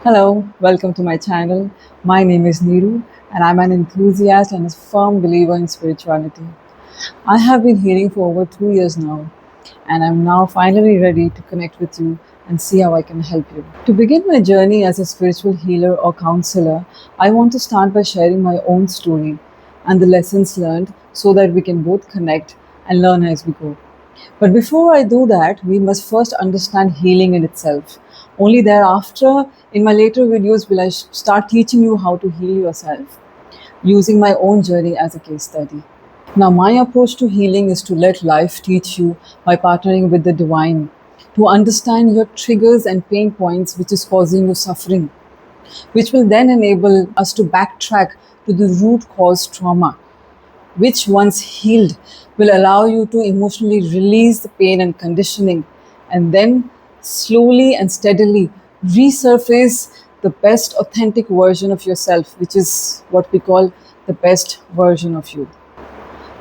Hello, welcome to my channel. My name is Neeru, and I'm an enthusiast and a firm believer in spirituality. I have been healing for over 2 years now, and I'm now finally ready to connect with you and see how I can help you. To begin my journey as a spiritual healer or counselor, I want to start by sharing my own story and the lessons learned so that we can both connect and learn as we go. But before I do that, we must first understand healing in itself. Only thereafter, in my later videos, will I start teaching you how to heal yourself using my own journey as a case study. Now, my approach to healing is to let life teach you by partnering with the divine, to understand your triggers and pain points which is causing you suffering, which will then enable us to backtrack to the root cause trauma, which once healed will allow you to emotionally release the pain and conditioning, and then slowly and steadily resurface the best authentic version of yourself, which is what we call the best version of you.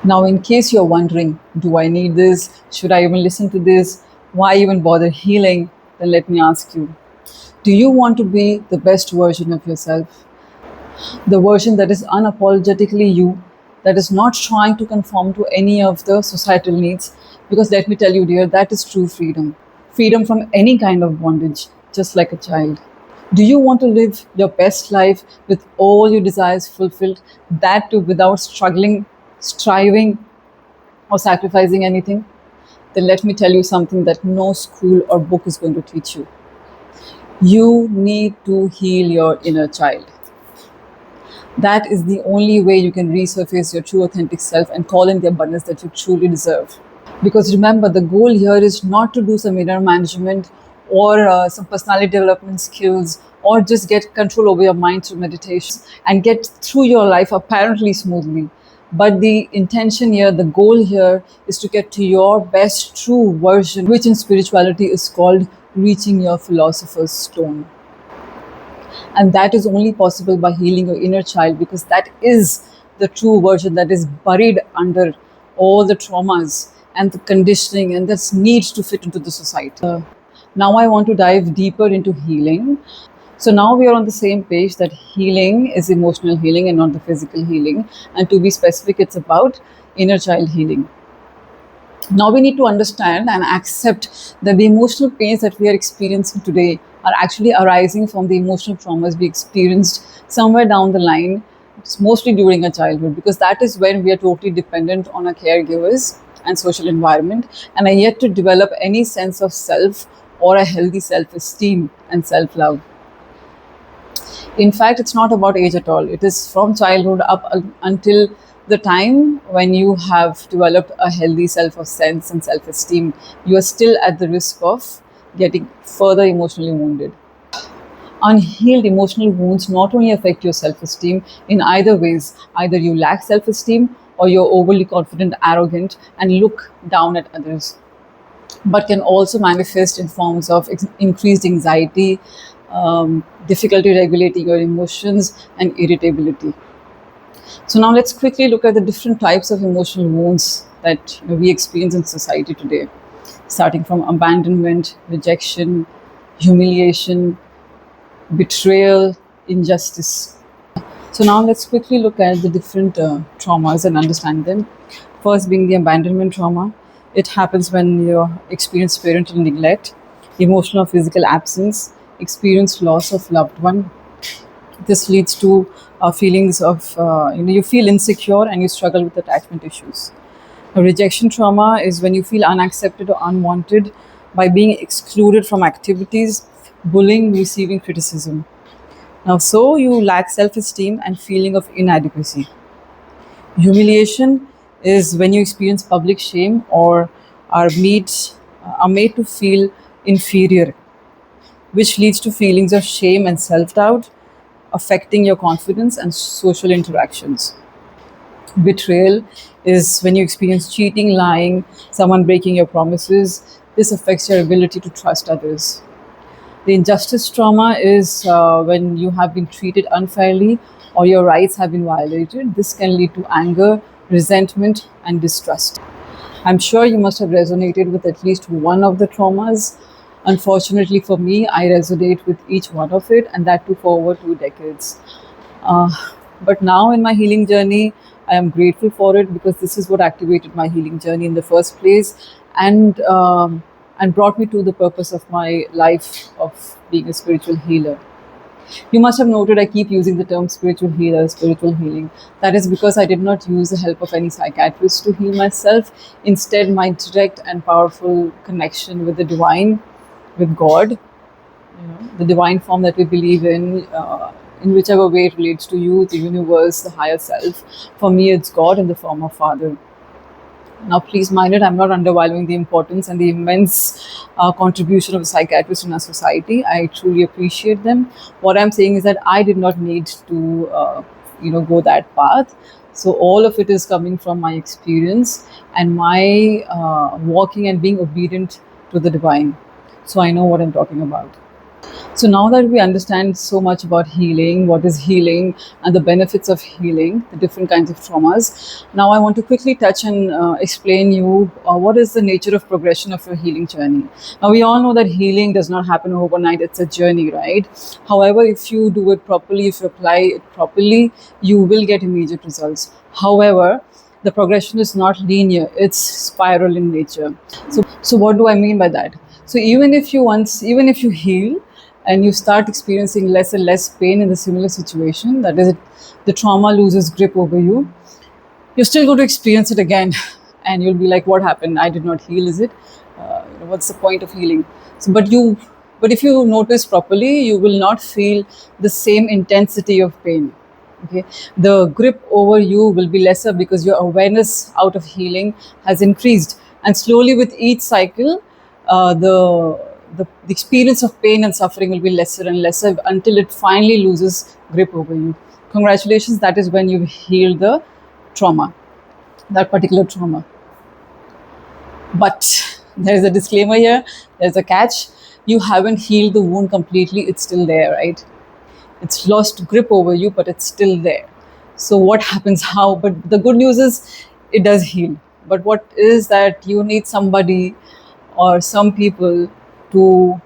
Now, in case you're wondering, do I need this? Should I even listen to this? Why even bother healing? Then let me ask you, do you want to be the best version of yourself? The version that is unapologetically you, that is not trying to conform to any of the societal needs. Because let me tell you, dear, that is true freedom. Freedom from any kind of bondage, just like a child. Do you want to live your best life with all your desires fulfilled, that too without struggling, striving, or sacrificing anything? Then let me tell you something that no school or book is going to teach you. You need to heal your inner child. That is the only way you can resurface your true authentic self and call in the abundance that you truly deserve. Because remember, the goal here is not to do some inner management or some personality development skills or just get control over your mind through meditation and get through your life apparently smoothly. But the intention here, the goal here is to get to your best true version, which in spirituality is called reaching your philosopher's stone. And that is only possible by healing your inner child, because that is the true version that is buried under all the traumas and the conditioning and this need to fit into the society. Now I want to dive deeper into healing. So now we are on the same page that healing is emotional healing and not the physical healing. And to be specific, it's about inner child healing. Now we need to understand and accept that the emotional pains that we are experiencing today are actually arising from the emotional traumas we experienced somewhere down the line. It's mostly during our childhood, because that is when we are totally dependent on our caregivers and social environment and are yet to develop any sense of self or a healthy self-esteem and self-love. In fact, it's not about age at all. It is from childhood up until the time when you have developed a healthy self of sense and self-esteem. You are still at the risk of getting further emotionally wounded. Unhealed emotional wounds not only affect your self-esteem in either ways. Either you lack self-esteem or you're overly confident, arrogant, and look down at others, but can also manifest in forms of increased anxiety, difficulty regulating your emotions, and irritability. So now let's quickly look at the different types of emotional wounds that we experience in society today, starting from abandonment, rejection, humiliation, betrayal, injustice. So now let's quickly look at the different traumas and understand them. First being the abandonment trauma. It happens when you experience parental neglect, emotional or physical absence, experience loss of loved one. This leads to feelings of, you feel insecure and you struggle with attachment issues. A rejection trauma is when you feel unaccepted or unwanted by being excluded from activities, bullying, receiving criticism. Now, so you lack self-esteem and feeling of inadequacy. Humiliation is when you experience public shame or are made to feel inferior, which leads to feelings of shame and self-doubt, affecting your confidence and social interactions. Betrayal is when you experience cheating, lying, someone breaking your promises. This affects your ability to trust others. The injustice trauma is when you have been treated unfairly or your rights have been violated. This can lead to anger, resentment, and distrust. I'm sure you must have resonated with at least one of the traumas Unfortunately for me, I resonate with each one of it, and that too for over 2 decades. Uh, but now in my healing journey, I am grateful for it because this is what activated my healing journey in the first place, and brought me to the purpose of my life of being a spiritual healer. You must have noted I keep using the term spiritual healer, spiritual healing. That is because I did not use the help of any psychiatrist to heal myself. Instead, my direct and powerful connection with the divine, with God, the divine form that we believe in whichever way it relates to you, the universe, the higher self. For me, it's God in the form of Father. Now, please mind it, I'm not undervaluing the importance and the immense contribution of a psychiatrist in our society. I truly appreciate them. What I'm saying is that I did not need to, go that path. So all of it is coming from my experience and my walking and being obedient to the divine. So I know what I'm talking about. So now that we understand so much about healing, what is healing, and the benefits of healing, the different kinds of traumas, now I want to quickly touch and explain you what is the nature of progression of your healing journey. Now we all know that healing does not happen overnight; it's a journey, right? However, if you do it properly, if you apply it properly, you will get immediate results. However, the progression is not linear; it's spiral in nature. So what do I mean by that? So even if you heal and you start experiencing less and less pain in the similar situation, that is, the trauma loses grip over you, you're still going to experience it again, and you'll be like, "What happened? I did not heal. Is it? What's the point of healing?" But if you notice properly, you will not feel the same intensity of pain. Okay, the grip over you will be lesser because your awareness out of healing has increased, and slowly with each cycle, the experience of pain and suffering will be lesser and lesser until it finally loses grip over you. Congratulations, that is when you've healed the trauma, that particular trauma. But there is a disclaimer here, there's a catch. You haven't healed the wound completely, it's still there, right? It's lost grip over you, but it's still there. So what happens how? But the good news is it does heal. But what is that you need somebody or some people to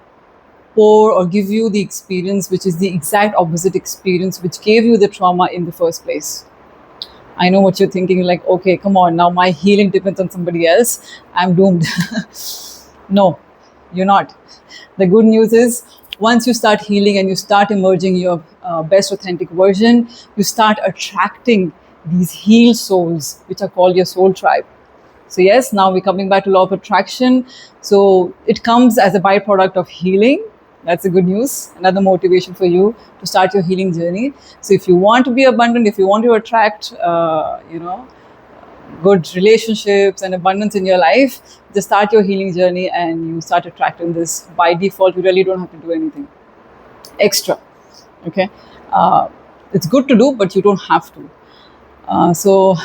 pour or give you the experience which is the exact opposite experience which gave you the trauma in the first place. I know what you're thinking, like, okay, come on, now my healing depends on somebody else. I'm doomed. No, you're not. The good news is once you start healing and you start emerging your best authentic version, you start attracting these healed souls, which are called your soul tribe. So yes, now we're coming back to law of attraction. So it comes as a byproduct of healing. That's the good news. Another motivation for you to start your healing journey. So if you want to be abundant, if you want to attract, good relationships and abundance in your life, just start your healing journey and you start attracting this. By default, you really don't have to do anything extra. Okay, it's good to do, but you don't have to. So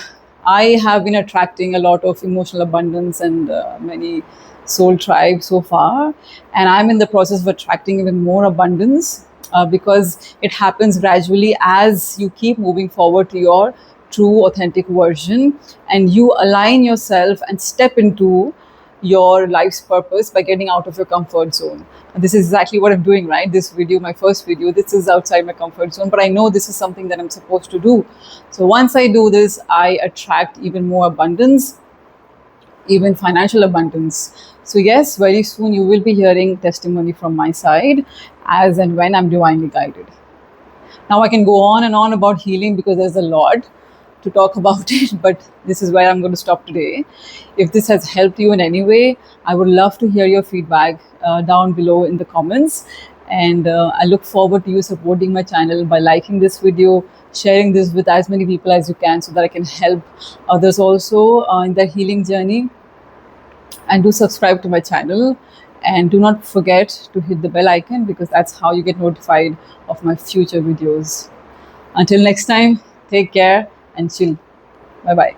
I have been attracting a lot of emotional abundance and many soul tribes so far, and I'm in the process of attracting even more abundance because it happens gradually as you keep moving forward to your true authentic version and you align yourself and step into your life's purpose by getting out of your comfort zone. And this is exactly what I'm doing, right? This video, my first video, this is outside my comfort zone, but I know this is something that I'm supposed to do. So once I do this, I attract even more abundance, even financial abundance. So yes, very soon you will be hearing testimony from my side as and when I'm divinely guided. Now I can go on and on about healing because there's a lot to talk about it, but this is where I'm going to stop today. If this has helped you in any way, I would love to hear your feedback down below in the comments. And I look forward to you supporting my channel by liking this video, sharing this with as many people as you can so that I can help others also in their healing journey. And do subscribe to my channel. And do not forget to hit the bell icon because that's how you get notified of my future videos. Until next time, take care and chill. Bye bye.